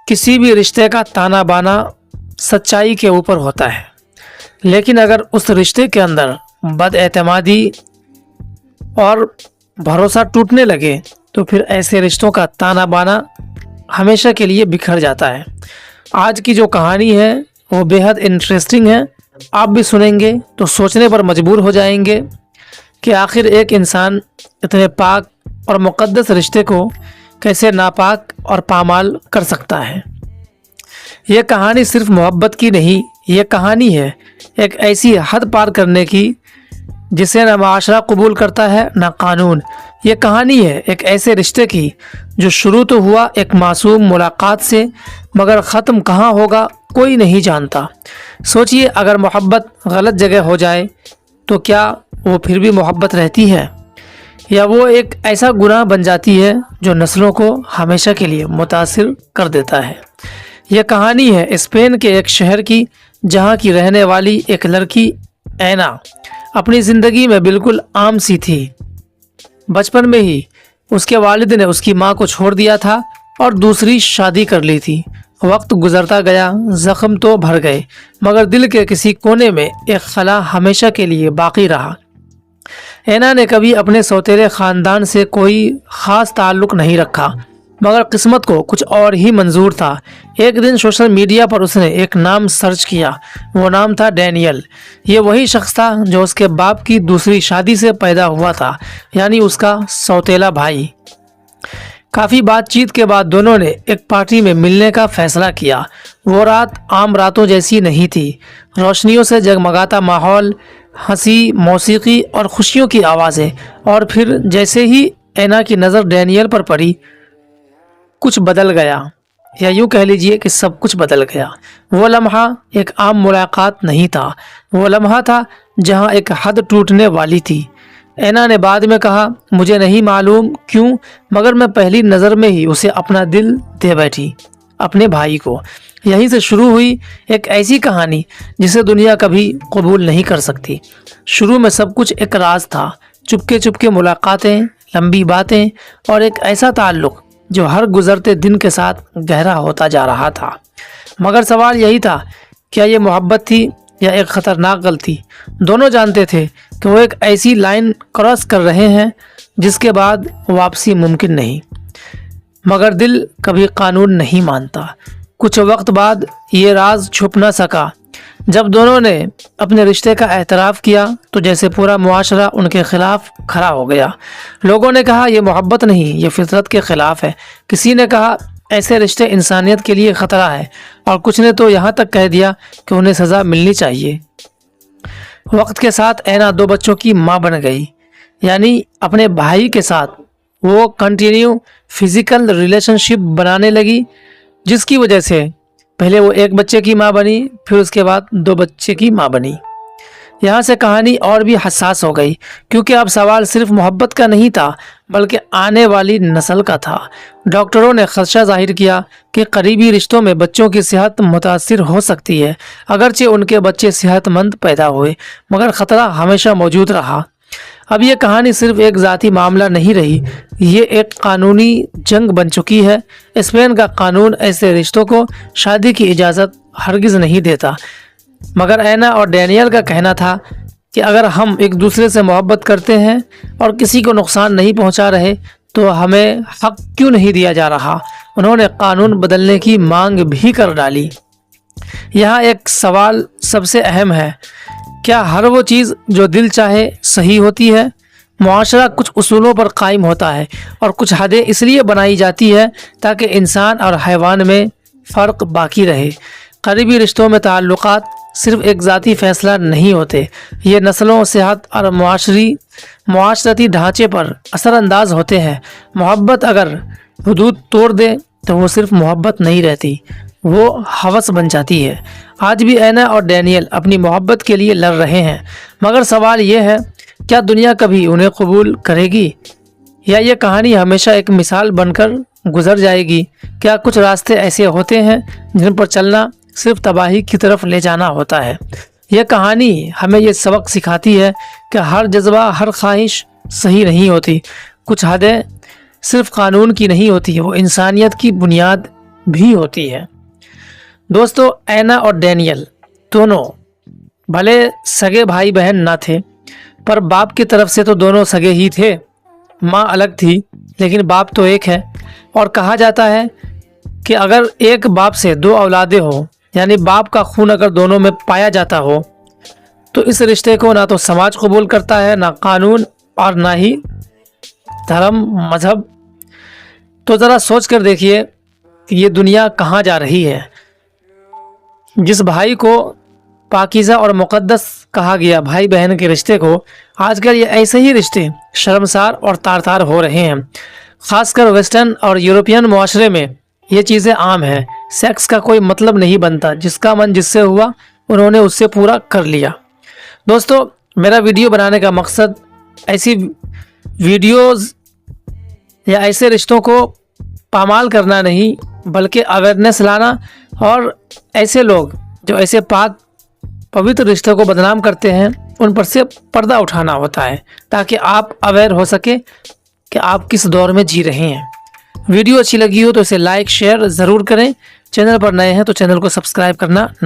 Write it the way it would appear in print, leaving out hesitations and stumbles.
किसी भी रिश्ते का ताना बाना सच्चाई के ऊपर होता है, लेकिन अगर उस रिश्ते के अंदर बदएतमादी और भरोसा टूटने लगे तो फिर ऐसे रिश्तों का ताना बाना हमेशा के लिए बिखर जाता है। आज की जो कहानी है वो बेहद इंटरेस्टिंग है। आप भी सुनेंगे तो सोचने पर मजबूर हो जाएंगे कि आखिर एक इंसान इतने पाक और मुक़द्दस रिश्ते को कैसे नापाक और पामाल कर सकता है। ये कहानी सिर्फ मोहब्बत की नहीं, ये कहानी है एक ऐसी हद पार करने की जिसे न माशरा कबूल करता है न कानून। ये कहानी है एक ऐसे रिश्ते की जो शुरू तो हुआ एक मासूम मुलाकात से, मगर ख़त्म कहाँ होगा कोई नहीं जानता। सोचिए, अगर मोहब्बत गलत जगह हो जाए तो क्या वो फिर भी मोहब्बत रहती है, या वो एक ऐसा गुनाह बन जाती है जो नस्लों को हमेशा के लिए मुतासिर कर देता है। यह कहानी है स्पेन के एक शहर की, जहाँ की रहने वाली एक लड़की ऐना अपनी ज़िंदगी में बिल्कुल आम सी थी। बचपन में ही उसके वालिद ने उसकी माँ को छोड़ दिया था और दूसरी शादी कर ली थी। वक्त गुजरता गया, ज़ख्म तो भर गए, मगर दिल के किसी कोने में एक खला हमेशा के लिए बाकी रहा। ऐना ने कभी अपने सौतेले ख़ानदान से कोई ख़ास ताल्लुक़ नहीं रखा, मगर किस्मत को कुछ और ही मंजूर था। एक दिन सोशल मीडिया पर उसने एक नाम सर्च किया। वो नाम था डैनियल। ये वही शख्स था जो उसके बाप की दूसरी शादी से पैदा हुआ था, यानी उसका सौतेला भाई। काफ़ी बातचीत के बाद दोनों ने एक पार्टी में मिलने का फैसला किया। वो रात आम रातों जैसी नहीं थी। रोशनियों से जगमगाता माहौल, हंसी, मौसीकी और खुशियों की आवाज़ें। और फिर जैसे ही ऐना की नज़र डैनियल पर पड़ी, कुछ बदल गया, या यूँ कह लीजिए कि सब कुछ बदल गया। वो लम्हा एक आम मुलाकात नहीं था, वो लम्हा था जहाँ एक हद टूटने वाली थी। ऐना ने बाद में कहा, मुझे नहीं मालूम क्यों, मगर मैं पहली नज़र में ही उसे अपना दिल दे बैठी, अपने भाई को। यहीं से शुरू हुई एक ऐसी कहानी जिसे दुनिया कभी कबूल नहीं कर सकती। शुरू में सब कुछ एक राज था, चुपके चुपके मुलाकातें, लंबी बातें और एक ऐसा ताल्लुक़ जो हर गुजरते दिन के साथ गहरा होता जा रहा था। मगर सवाल यही था, क्या ये मोहब्बत थी या एक ख़तरनाक गलती? दोनों जानते थे कि वो एक ऐसी लाइन क्रॉस कर रहे हैं जिसके बाद वापसी मुमकिन नहीं, मगर दिल कभी कानून नहीं मानता। कुछ वक्त बाद ये राज छुप ना सका। जब दोनों ने अपने रिश्ते का एतराफ़ किया तो जैसे पूरा मुआशरा उनके ख़िलाफ़ खड़ा हो गया। लोगों ने कहा, ये मोहब्बत नहीं, ये फितरत के ख़िलाफ़ है। किसी ने कहा, ऐसे रिश्ते इंसानियत के लिए ख़तरा है, और कुछ ने तो यहाँ तक कह दिया कि उन्हें सज़ा मिलनी चाहिए। वक्त के साथ ऐना 2 बच्चों की माँ बन गई, यानी अपने भाई के साथ वो कंटिन्यू फिज़िकल रिलेशनशिप बनाने लगी, जिसकी वजह से पहले वो 1 बच्चे की माँ बनी, फिर उसके बाद 2 बच्चे की माँ बनी। यहाँ से कहानी और भी हसास हो गई, क्योंकि अब सवाल सिर्फ मोहब्बत का नहीं था, बल्कि आने वाली नस्ल का था। डॉक्टरों ने खदशा जाहिर किया कि करीबी रिश्तों में बच्चों की सेहत मुतासिर हो सकती है। अगरचे उनके बच्चे सेहतमंद पैदा हुए, मगर ख़तरा हमेशा मौजूद रहा। अब ये कहानी सिर्फ एक ज़ाती मामला नहीं रही, ये एक कानूनी जंग बन चुकी है। स्पेन का कानून ऐसे रिश्तों को शादी की इजाज़त हरगिज़ नहीं देता, मगर ऐना और डैनियल का कहना था कि अगर हम एक दूसरे से मोहब्बत करते हैं और किसी को नुकसान नहीं पहुंचा रहे तो हमें हक क्यों नहीं दिया जा रहा। उन्होंने कानून बदलने की मांग भी कर डाली। यहाँ एक सवाल सबसे अहम है, क्या हर वो चीज़ जो दिल चाहे सही होती है? मुआशरा कुछ उसूलों पर कायम होता है, और कुछ हदें इसलिए बनाई जाती है ताकि इंसान और हैवान में फ़र्क बाकी रहे। करीबी रिश्तों में ताल्लुकात सिर्फ एक ज़ाती फ़ैसला नहीं होते, ये नस्लों, सेहत और मुआशरती ढांचे पर असरअंदाज होते हैं। मोहब्बत अगर हुदूद तोड़ दे तो वो सिर्फ मोहब्बत नहीं रहती, वो हवस बन जाती है। आज भी ऐना और डैनियल अपनी मोहब्बत के लिए लड़ रहे हैं, मगर सवाल ये है, क्या दुनिया कभी उन्हें कबूल करेगी, या ये कहानी हमेशा एक मिसाल बनकर गुजर जाएगी? क्या कुछ रास्ते ऐसे होते हैं जिन पर चलना सिर्फ तबाही की तरफ ले जाना होता है? यह कहानी हमें ये सबक सिखाती है कि हर जज्बा, हर ख्वाहिश सही नहीं होती। कुछ हदें सिर्फ कानून की नहीं होती, वो इंसानियत की बुनियाद भी होती है। दोस्तों, ऐना और डैनियल दोनों भले सगे भाई बहन ना थे, पर बाप की तरफ से तो दोनों सगे ही थे। माँ अलग थी लेकिन बाप तो एक है। और कहा जाता है कि अगर एक बाप से दो औलादें हो, यानी बाप का खून अगर दोनों में पाया जाता हो, तो इस रिश्ते को ना तो समाज कबूल करता है, ना कानून और ना ही धर्म मजहब। तो ज़रा सोच कर देखिए कि ये दुनिया कहाँ जा रही है। जिस भाई को पाकीज़ा और मुक़द्दस कहा गया भाई बहन के रिश्ते को, आजकल ये ऐसे ही रिश्ते शर्मसार और तार तार हो रहे हैं। ख़ासकर वेस्टर्न और यूरोपियन मुआशरे में ये चीज़ें आम हैं। सेक्स का कोई मतलब नहीं बनता, जिसका मन जिससे हुआ उन्होंने उससे पूरा कर लिया। दोस्तों, मेरा वीडियो बनाने का मकसद ऐसी वीडियोज़ या ऐसे रिश्तों को पामाल करना नहीं, बल्कि अवेयरनेस लाना, और ऐसे लोग जो ऐसे पाक पवित्र रिश्तों को बदनाम करते हैं उन पर से पर्दा उठाना होता है, ताकि आप अवेयर हो सके कि आप किस दौर में जी रहे हैं। वीडियो अच्छी लगी हो तो इसे लाइक शेयर ज़रूर करें। चैनल पर नए हैं तो चैनल को सब्सक्राइब करना ना